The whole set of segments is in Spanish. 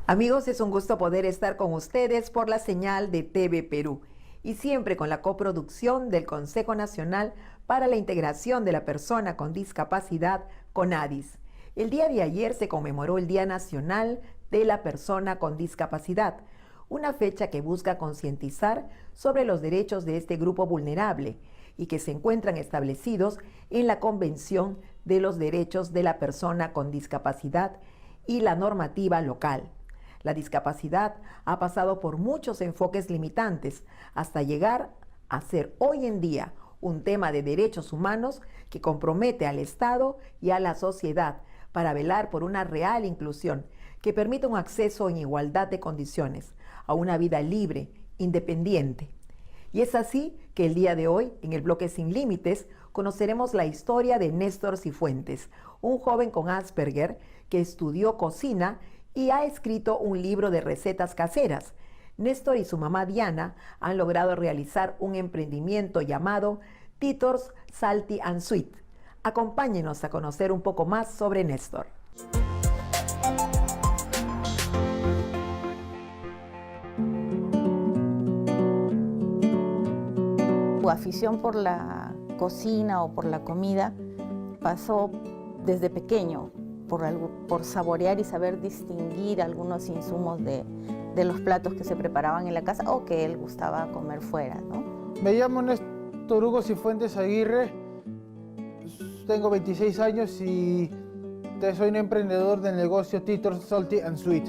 Amigos, es un gusto poder estar con ustedes por la señal de TV Perú y siempre con la coproducción del Consejo Nacional para la Integración de la Persona con Discapacidad, CONADIS. El día de ayer se conmemoró el Día Nacional de la Persona con Discapacidad, una fecha que busca concientizar sobre los derechos de este grupo vulnerable y que se encuentran establecidos en la Convención de los Derechos de la Persona con Discapacidad y la normativa local. La discapacidad ha pasado por muchos enfoques limitantes hasta llegar a ser hoy en día un tema de derechos humanos que compromete al Estado y a la sociedad para velar por una real inclusión que permita un acceso en igualdad de condiciones a una vida libre, independiente. Y es así que el día de hoy, en el bloque Sin Límites, conoceremos la historia de Néstor Cifuentes, un joven con Asperger que estudió cocina y ha escrito un libro de recetas caseras. Néstor y su mamá Diana han logrado realizar un emprendimiento llamado Titor's Salty and Sweet. Acompáñenos a conocer un poco más sobre Néstor. Su afición por la cocina o por la comida pasó desde pequeño, por saborear y saber distinguir algunos insumos de los platos que se preparaban en la casa o que él gustaba comer fuera, ¿no? Me llamo Néstor Hugo Cifuentes Aguirre, tengo 26 años y soy un emprendedor del negocio Titor's Salty and Sweet.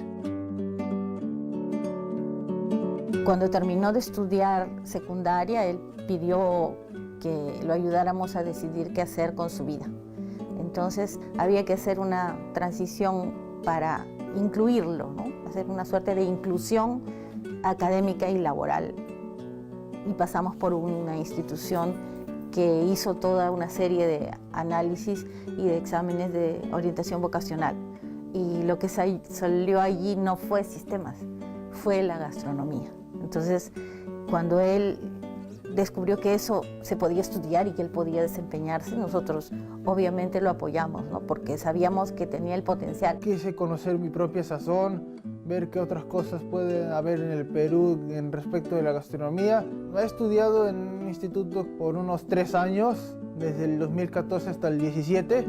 Cuando terminó de estudiar secundaria, él pidió que lo ayudáramos a decidir qué hacer con su vida. Entonces había que hacer una transición para incluirlo, ¿no? Hacer una suerte de inclusión académica y laboral. Y pasamos por una institución que hizo toda una serie de análisis y de exámenes de orientación vocacional. Y lo que salió allí no fue sistemas, fue la gastronomía. Entonces, cuando él descubrió que eso se podía estudiar y que él podía desempeñarse, nosotros obviamente lo apoyamos, ¿no? Porque sabíamos que tenía el potencial. Quise conocer mi propia sazón, ver qué otras cosas puede haber en el Perú en respecto de la gastronomía. He estudiado en un instituto por unos 3 años, desde el 2014 hasta el 17.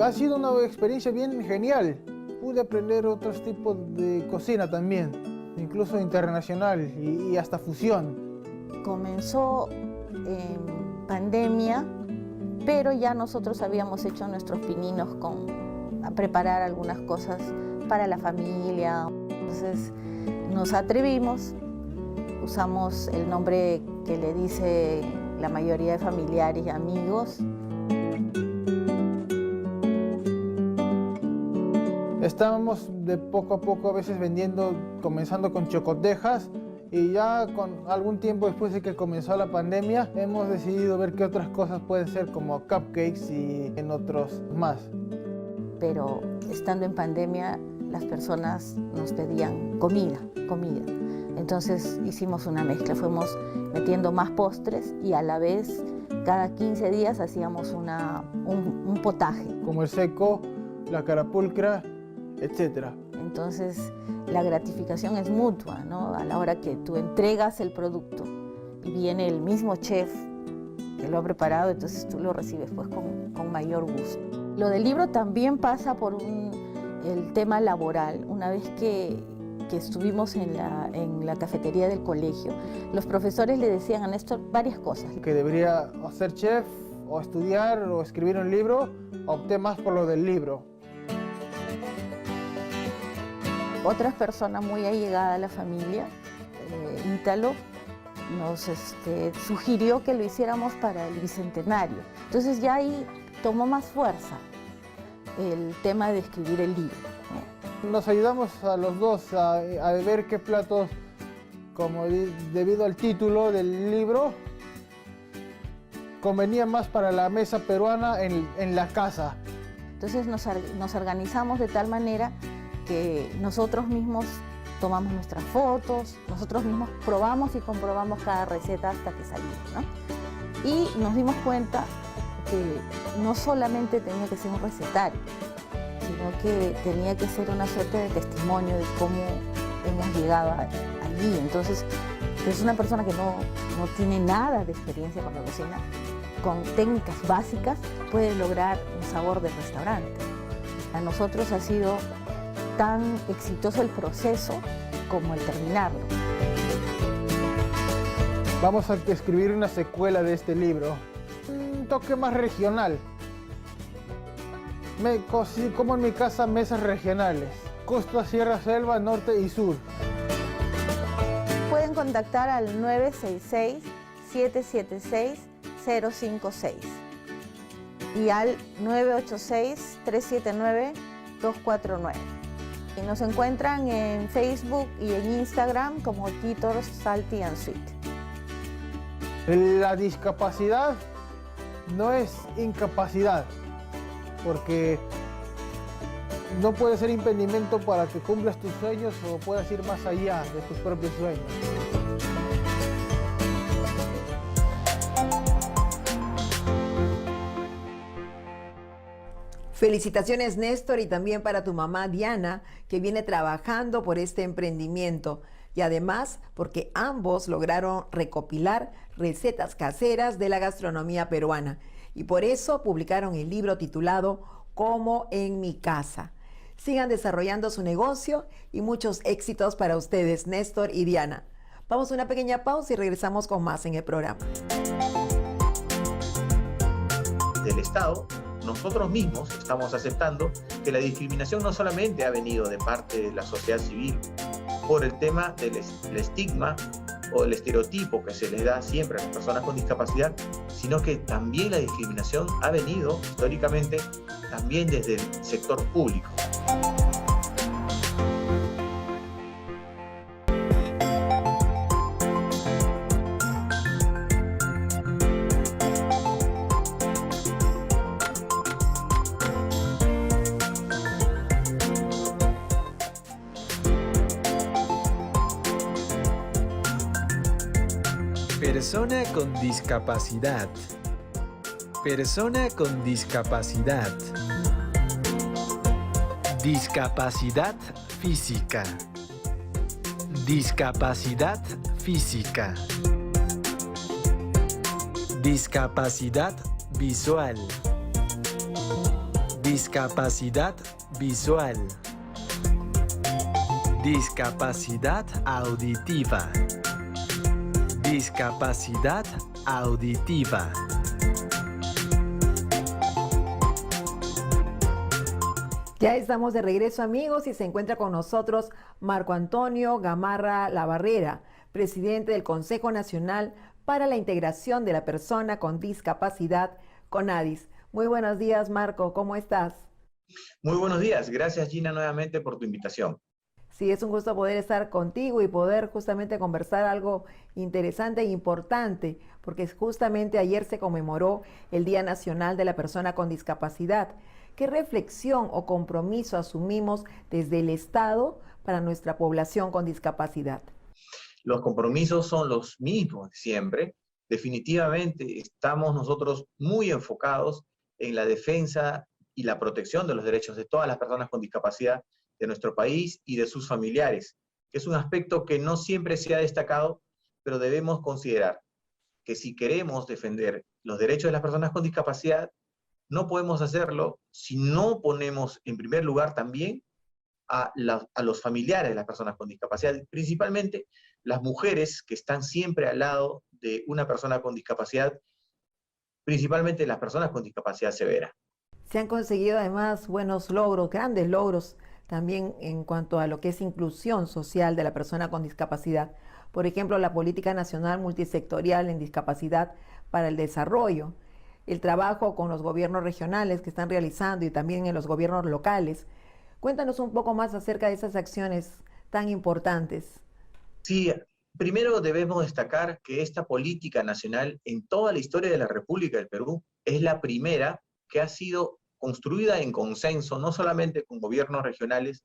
Ha sido una experiencia bien genial. Pude aprender otros tipos de cocina también, incluso internacional y hasta fusión. Comenzó en pandemia, pero ya nosotros habíamos hecho nuestros pininos a preparar algunas cosas para la familia. Entonces nos atrevimos, usamos el nombre que le dice la mayoría de familiares y amigos. Estábamos de poco a poco a veces vendiendo, comenzando con chocotejas, y ya con algún tiempo después de que comenzó la pandemia hemos decidido ver qué otras cosas pueden ser como cupcakes y en otros más. Pero estando en pandemia las personas nos pedían comida. Entonces hicimos una mezcla, fuimos metiendo más postres y a la vez cada 15 días hacíamos un potaje. Como el seco, la carapulcra, etcétera. Entonces la gratificación es mutua, ¿no? A la hora que tú entregas el producto y viene el mismo chef que lo ha preparado, entonces tú lo recibes pues con mayor gusto. Lo del libro también pasa por el tema laboral. Una vez que estuvimos en la cafetería del colegio, los profesores le decían a Néstor varias cosas. Que debería o ser chef, o estudiar, o escribir un libro. Opté más por lo del libro. Otras personas muy allegadas a la familia, Ítalo, nos sugirió que lo hiciéramos para el Bicentenario. Entonces ya ahí tomó más fuerza el tema de escribir el libro, ¿no? Nos ayudamos a los dos a ver qué platos, como debido al título del libro, convenía más para la mesa peruana en la casa. Entonces nos organizamos de tal manera que nosotros mismos tomamos nuestras fotos, nosotros mismos probamos y comprobamos cada receta hasta que salió, ¿no? Y nos dimos cuenta que no solamente tenía que ser un recetario, sino sino que tenía que ser una suerte de testimonio de cómo hemos llegado allí. Entonces, es una persona que no tiene nada de experiencia con la cocina, con técnicas básicas puede lograr un sabor de restaurante. A nosotros ha sido tan exitoso el proceso como el terminarlo. Vamos a escribir una secuela de este libro, un toque más regional. Como en mi casa, mesas regionales, costa, sierra, selva, norte y sur. Pueden contactar al 966-776-056 y al 986-379-249. Y nos encuentran en Facebook y en Instagram como Titor Salty and Sweet. La discapacidad no es incapacidad, porque no puede ser impedimento para que cumplas tus sueños o puedas ir más allá de tus propios sueños. Felicitaciones, Néstor, y también para tu mamá Diana, que viene trabajando por este emprendimiento. Y además, porque ambos lograron recopilar recetas caseras de la gastronomía peruana. Y por eso publicaron el libro titulado Como en mi casa. Sigan desarrollando su negocio y muchos éxitos para ustedes, Néstor y Diana. Vamos a una pequeña pausa y regresamos con más en el programa. Del Estado, nosotros mismos estamos aceptando que la discriminación no solamente ha venido de parte de la sociedad civil por el tema del estigma o el estereotipo que se le da siempre a las personas con discapacidad, sino que también la discriminación ha venido históricamente también desde el sector público. Persona con discapacidad. Persona con discapacidad. Discapacidad física. Discapacidad física. Discapacidad visual. Discapacidad visual. Discapacidad auditiva. Discapacidad auditiva. Ya estamos de regreso, amigos, y se encuentra con nosotros Marco Antonio Gamarra Labarrera, presidente del Consejo Nacional para la Integración de la Persona con Discapacidad, CONADIS. Muy buenos días, Marco, ¿cómo estás? Muy buenos días, gracias Gina nuevamente por tu invitación. Sí, es un gusto poder estar contigo y poder justamente conversar algo interesante e importante, porque justamente ayer se conmemoró el Día Nacional de la Persona con Discapacidad. ¿Qué reflexión o compromiso asumimos desde el Estado para nuestra población con discapacidad? Los compromisos son los mismos de siempre. Definitivamente estamos nosotros muy enfocados en la defensa y la protección de los derechos de todas las personas con discapacidad de nuestro país y de sus familiares, que es un aspecto que no siempre se ha destacado, pero debemos considerar que si queremos defender los derechos de las personas con discapacidad, no podemos hacerlo si no ponemos en primer lugar también a los familiares de las personas con discapacidad, principalmente las mujeres que están siempre al lado de una persona con discapacidad, principalmente las personas con discapacidad severa. Se han conseguido además buenos logros, grandes logros, también en cuanto a lo que es inclusión social de la persona con discapacidad. Por ejemplo, la Política Nacional Multisectorial en Discapacidad para el Desarrollo, el trabajo con los gobiernos regionales que están realizando y también en los gobiernos locales. Cuéntanos un poco más acerca de esas acciones tan importantes. Sí, primero debemos destacar que esta política nacional en toda la historia de la República del Perú es la primera que ha sido construida en consenso, no solamente con gobiernos regionales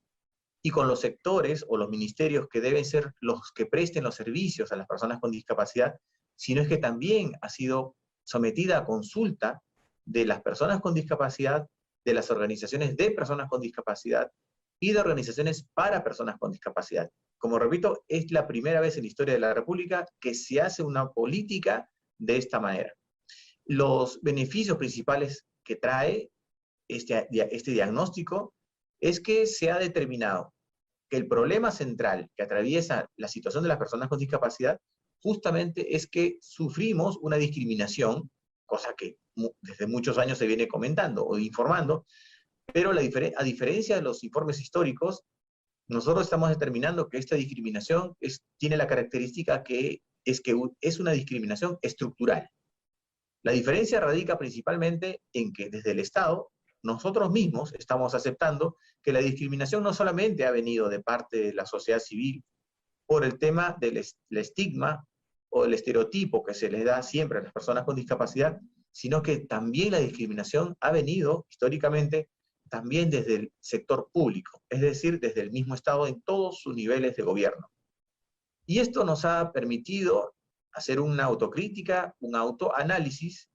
y con los sectores o los ministerios que deben ser los que presten los servicios a las personas con discapacidad, sino es que también ha sido sometida a consulta de las personas con discapacidad, de las organizaciones de personas con discapacidad y de organizaciones para personas con discapacidad. Como repito, es la primera vez en la historia de la República que se hace una política de esta manera. Los beneficios principales que trae este diagnóstico es que se ha determinado que el problema central que atraviesa la situación de las personas con discapacidad justamente es que sufrimos una discriminación, cosa que desde muchos años se viene comentando o informando, pero a diferencia de los informes históricos, nosotros estamos determinando que esta discriminación tiene la característica que es una discriminación estructural. La diferencia radica principalmente en que desde el Estado, nosotros mismos estamos aceptando que la discriminación no solamente ha venido de parte de la sociedad civil por el tema del estigma o el estereotipo que se les da siempre a las personas con discapacidad, sino que también la discriminación ha venido históricamente también desde el sector público, es decir, desde el mismo Estado en todos sus niveles de gobierno. Y esto nos ha permitido hacer una autocrítica, un autoanálisis,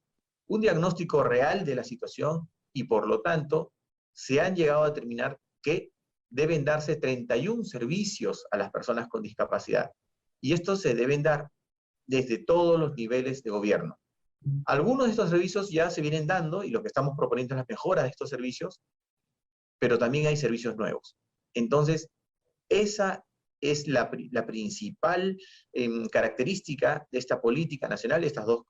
un diagnóstico real de la situación y por lo tanto se han llegado a determinar que deben darse 31 servicios a las personas con discapacidad. Y estos se deben dar desde todos los niveles de gobierno. Algunos de estos servicios ya se vienen dando y lo que estamos proponiendo es la mejora de estos servicios, pero también hay servicios nuevos. Entonces, esa es la principal característica de esta política nacional, estas dos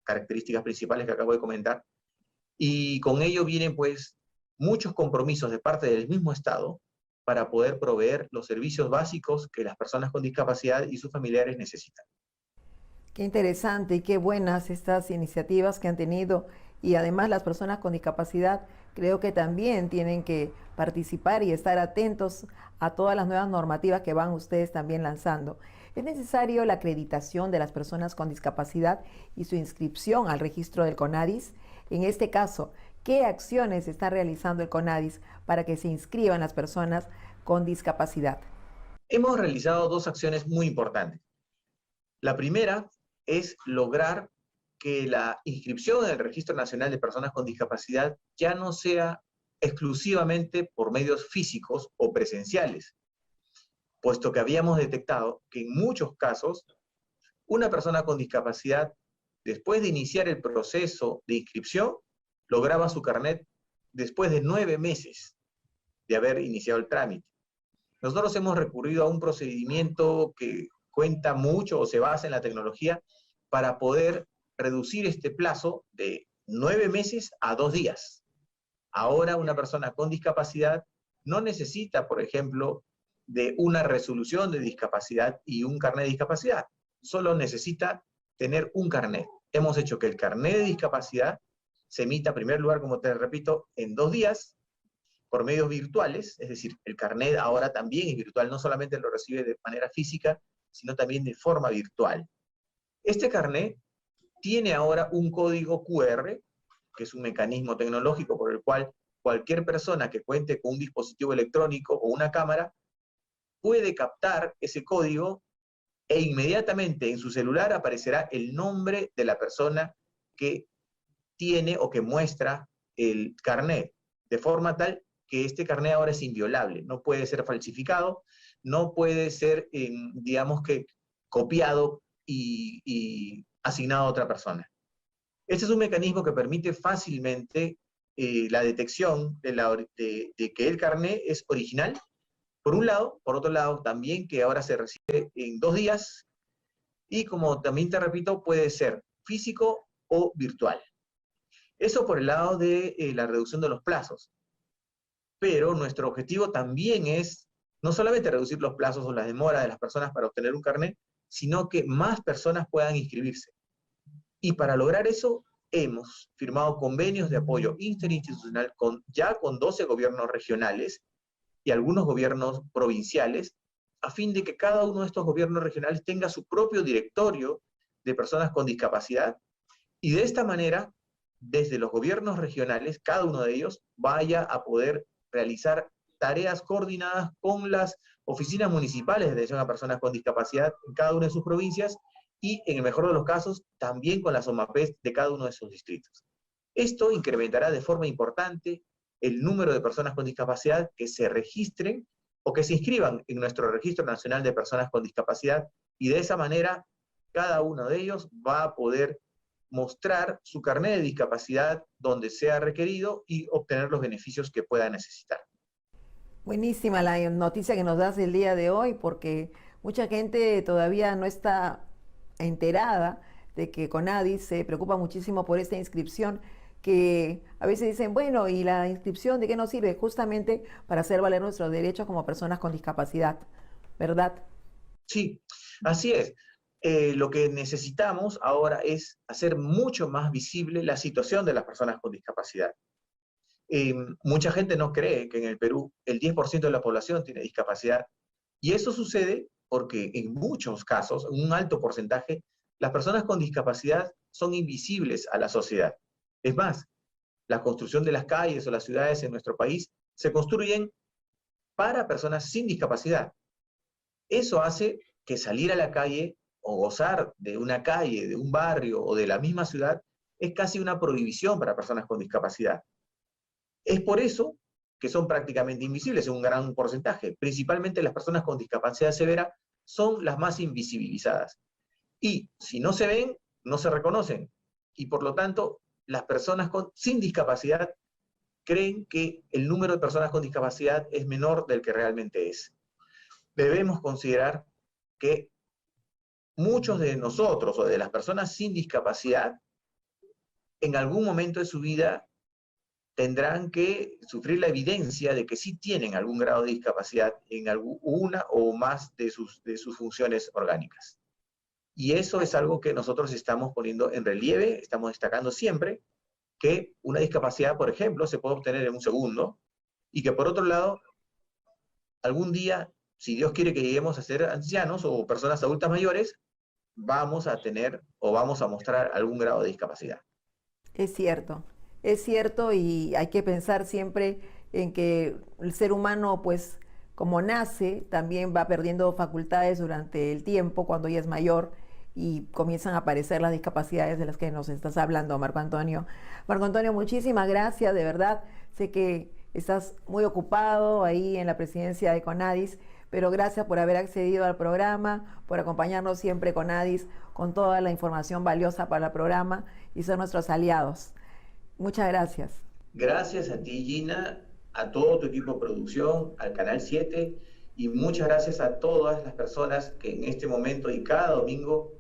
características principales que acabo de comentar, y con ello vienen pues muchos compromisos de parte del mismo Estado para poder proveer los servicios básicos que las personas con discapacidad y sus familiares necesitan. Qué interesante y qué buenas estas iniciativas que han tenido, y además las personas con discapacidad creo que también tienen que participar y estar atentos a todas las nuevas normativas que van ustedes también lanzando. Es necesario la acreditación de las personas con discapacidad y su inscripción al registro del CONADIS. En este caso, ¿qué acciones está realizando el CONADIS para que se inscriban las personas con discapacidad? Hemos realizado dos acciones muy importantes. La primera es lograr que la inscripción en el Registro Nacional de Personas con Discapacidad ya no sea exclusivamente por medios físicos o presenciales, puesto que habíamos detectado que en muchos casos una persona con discapacidad, después de iniciar el proceso de inscripción, lograba su carnet después de 9 meses de haber iniciado el trámite. Nosotros hemos recurrido a un procedimiento que cuenta mucho o se basa en la tecnología para poder reducir este plazo de 9 meses a 2 días. Ahora una persona con discapacidad no necesita, por ejemplo, de una resolución de discapacidad y un carnet de discapacidad. Solo necesita tener un carnet. Hemos hecho que el carnet de discapacidad se emita en primer lugar, como te repito, en 2 días, por medios virtuales, es decir, el carnet ahora también es virtual, no solamente lo recibe de manera física, sino también de forma virtual. Este carnet tiene ahora un código QR, que es un mecanismo tecnológico por el cual cualquier persona que cuente con un dispositivo electrónico o una cámara puede captar ese código e inmediatamente en su celular aparecerá el nombre de la persona que tiene o que muestra el carnet, de forma tal que este carnet ahora es inviolable, no puede ser falsificado, no puede ser, digamos que, copiado y asignado a otra persona. Este es un mecanismo que permite fácilmente la detección de que el carnet es original, por un lado, por otro lado, también que ahora se recibe en 2 días, y como también te repito, puede ser físico o virtual. Eso por el lado de la reducción de los plazos. Pero nuestro objetivo también es no solamente reducir los plazos o las demoras de las personas para obtener un carnet, sino que más personas puedan inscribirse. Y para lograr eso, hemos firmado convenios de apoyo interinstitucional ya con 12 gobiernos regionales y algunos gobiernos provinciales, a fin de que cada uno de estos gobiernos regionales tenga su propio directorio de personas con discapacidad, y de esta manera, desde los gobiernos regionales, cada uno de ellos vaya a poder realizar tareas coordinadas con las oficinas municipales de atención a personas con discapacidad en cada una de sus provincias, y en el mejor de los casos, también con las OMAPES de cada uno de sus distritos. Esto incrementará de forma importante el número de personas con discapacidad que se registren o que se inscriban en nuestro Registro Nacional de Personas con Discapacidad, y de esa manera cada uno de ellos va a poder mostrar su carnet de discapacidad donde sea requerido y obtener los beneficios que pueda necesitar. Buenísima la noticia que nos das el día de hoy, porque mucha gente todavía no está enterada de que CONADIS se preocupa muchísimo por esta inscripción, que a veces dicen, bueno, ¿y la inscripción de qué nos sirve? Justamente para hacer valer nuestros derechos como personas con discapacidad, ¿verdad? Sí, así es. Lo que necesitamos ahora es hacer mucho más visible la situación de las personas con discapacidad. Mucha gente no cree que en el Perú el 10% de la población tiene discapacidad, y eso sucede porque en muchos casos, en un alto porcentaje, las personas con discapacidad son invisibles a la sociedad. Es más, la construcción de las calles o las ciudades en nuestro país se construyen para personas sin discapacidad. Eso hace que salir a la calle o gozar de una calle, de un barrio o de la misma ciudad es casi una prohibición para personas con discapacidad. Es por eso que son prácticamente invisibles en un gran porcentaje. Principalmente las personas con discapacidad severa son las más invisibilizadas. Y si no se ven, no se reconocen. Y por lo tanto, las personas sin discapacidad creen que el número de personas con discapacidad es menor del que realmente es. Debemos considerar que muchos de nosotros o de las personas sin discapacidad en algún momento de su vida tendrán que sufrir la evidencia de que sí tienen algún grado de discapacidad en una o más de sus funciones orgánicas. Y eso es algo que nosotros estamos poniendo en relieve, estamos destacando siempre, que una discapacidad, por ejemplo, se puede obtener en un segundo, y que por otro lado, algún día, si Dios quiere que lleguemos a ser ancianos o personas adultas mayores, vamos a tener o vamos a mostrar algún grado de discapacidad. Es cierto, y hay que pensar siempre en que el ser humano, pues, como nace, también va perdiendo facultades durante el tiempo cuando ya es mayor, y comienzan a aparecer las discapacidades de las que nos estás hablando, Marco Antonio. Marco Antonio, muchísimas gracias, de verdad. Sé que estás muy ocupado ahí en la presidencia de CONADIS, pero gracias por haber accedido al programa, por acompañarnos siempre CONADIS con toda la información valiosa para el programa y ser nuestros aliados. Muchas gracias. Gracias a ti, Gina, a todo tu equipo de producción, al Canal 7, y muchas gracias a todas las personas que en este momento y cada domingo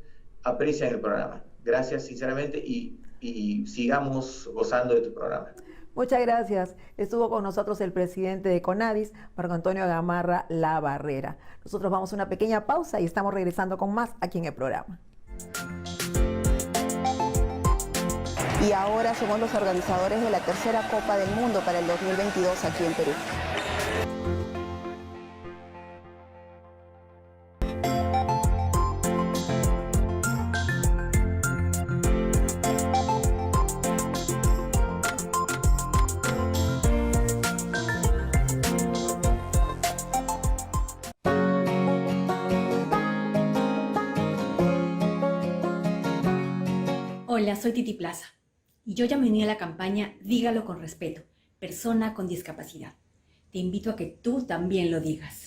aprecian el programa. Gracias sinceramente y sigamos gozando de tu programa. Muchas gracias. Estuvo con nosotros el presidente de CONADIS, Marco Antonio Gamarra La Barrera. Nosotros vamos a una pequeña pausa y estamos regresando con más aquí en el programa. Y ahora somos los organizadores de la tercera Copa del Mundo para el 2022 aquí en Perú. Hola, soy Titi Plaza y yo ya me uní a la campaña Dígalo con respeto, persona con discapacidad. Te invito a que tú también lo digas.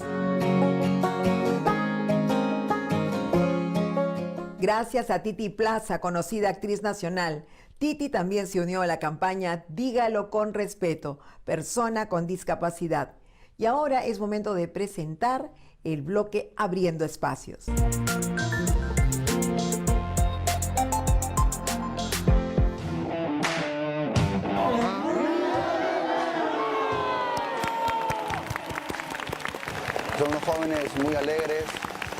Gracias a Titi Plaza, conocida actriz nacional. Titi también se unió a la campaña Dígalo con respeto, persona con discapacidad. Y ahora es momento de presentar el bloque Abriendo Espacios. Son unos jóvenes muy alegres,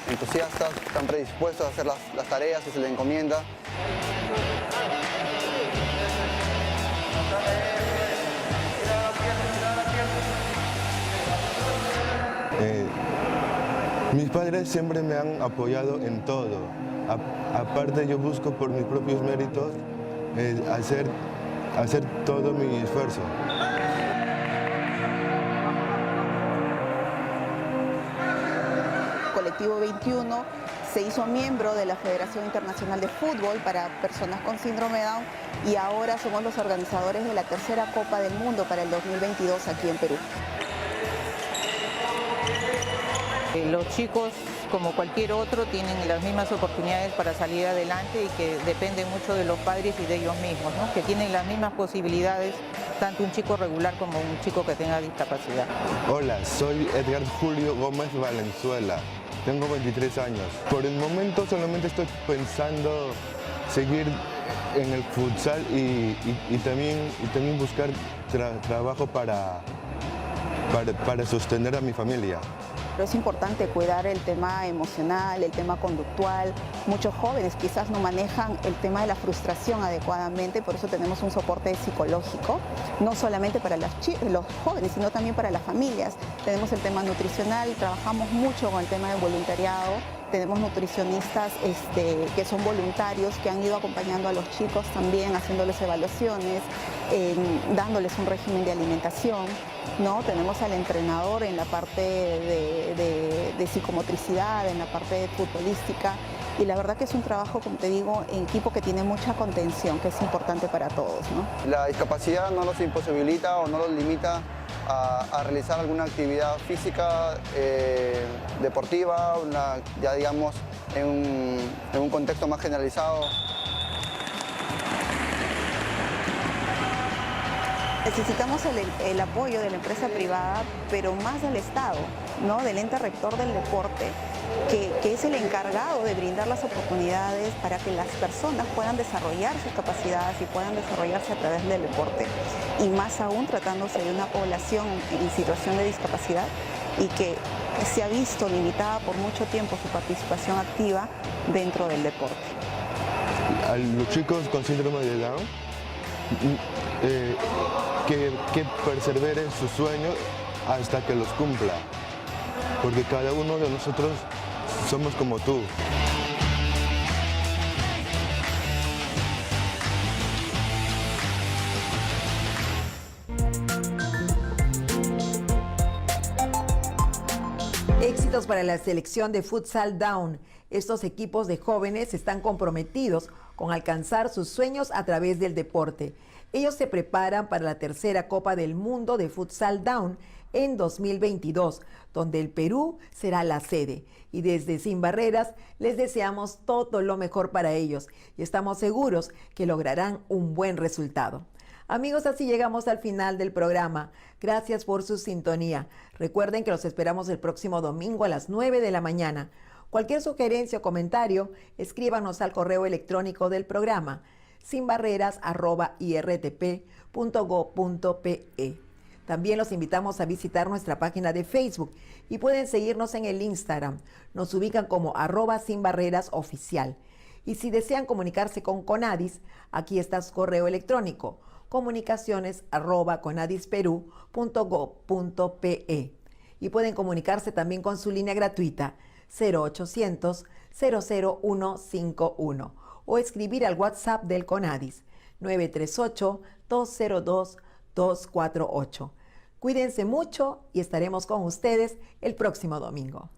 entusiastas, están predispuestos a hacer las tareas que se les encomienda. Mis padres siempre me han apoyado en todo. Aparte yo busco por mis propios méritos hacer todo mi esfuerzo. Colectivo 21 se hizo miembro de la Federación Internacional de Fútbol para Personas con Síndrome de Down y ahora somos los organizadores de la tercera Copa del Mundo para el 2022 aquí en Perú. Los chicos, como cualquier otro, tienen las mismas oportunidades para salir adelante y que depende mucho de los padres y de ellos mismos, ¿no? Que tienen las mismas posibilidades, tanto un chico regular como un chico que tenga discapacidad. Hola, soy Edgar Julio Gómez Valenzuela, tengo 23 años. Por el momento solamente estoy pensando seguir en el futsal y también buscar trabajo para sostener a mi familia. Pero es importante cuidar el tema emocional, el tema conductual. Muchos jóvenes quizás no manejan el tema de la frustración adecuadamente, por eso tenemos un soporte psicológico, no solamente para los jóvenes, sino también para las familias. Tenemos el tema nutricional, trabajamos mucho con el tema del voluntariado. Tenemos nutricionistas que son voluntarios, que han ido acompañando a los chicos también, haciéndoles evaluaciones, dándoles un régimen de alimentación, ¿no? Tenemos al entrenador en la parte de psicomotricidad, en la parte futbolística, y la verdad que es un trabajo, como te digo, en equipo que tiene mucha contención, que es importante para todos, ¿no? La discapacidad no los imposibilita o no los limita a realizar alguna actividad física, deportiva, ya digamos en un contexto más generalizado. Necesitamos el apoyo de la empresa privada, pero más del Estado, ¿no? Del ente rector del deporte, que es el encargado de brindar las oportunidades para que las personas puedan desarrollar sus capacidades y puedan desarrollarse a través del deporte. Y más aún tratándose de una población en situación de discapacidad y que se ha visto limitada por mucho tiempo su participación activa dentro del deporte. A los chicos con síndrome de Down, que perseveren sus sueños hasta que los cumpla, porque cada uno de nosotros somos como tú. Éxitos para la selección de Futsal Down. Estos equipos de jóvenes están comprometidos con alcanzar sus sueños a través del deporte. Ellos se preparan para la tercera Copa del Mundo de Futsal Down en 2022, donde el Perú será la sede. Y desde Sin Barreras les deseamos todo lo mejor para ellos y estamos seguros que lograrán un buen resultado. Amigos, así llegamos al final del programa. Gracias por su sintonía. Recuerden que los esperamos el próximo domingo a las 9 de la mañana. Cualquier sugerencia o comentario, escríbanos al correo electrónico del programa sinbarreras@irtp.go.pe. También los invitamos a visitar nuestra página de Facebook y pueden seguirnos en el Instagram. Nos ubican como @sinbarrerasoficial. Y si desean comunicarse con Conadis, aquí está su correo electrónico: comunicaciones@conadisperú.go.pe. Y pueden comunicarse también con su línea gratuita 0800 00151 o escribir al WhatsApp del Conadis 938-202-248. Cuídense mucho y estaremos con ustedes el próximo domingo.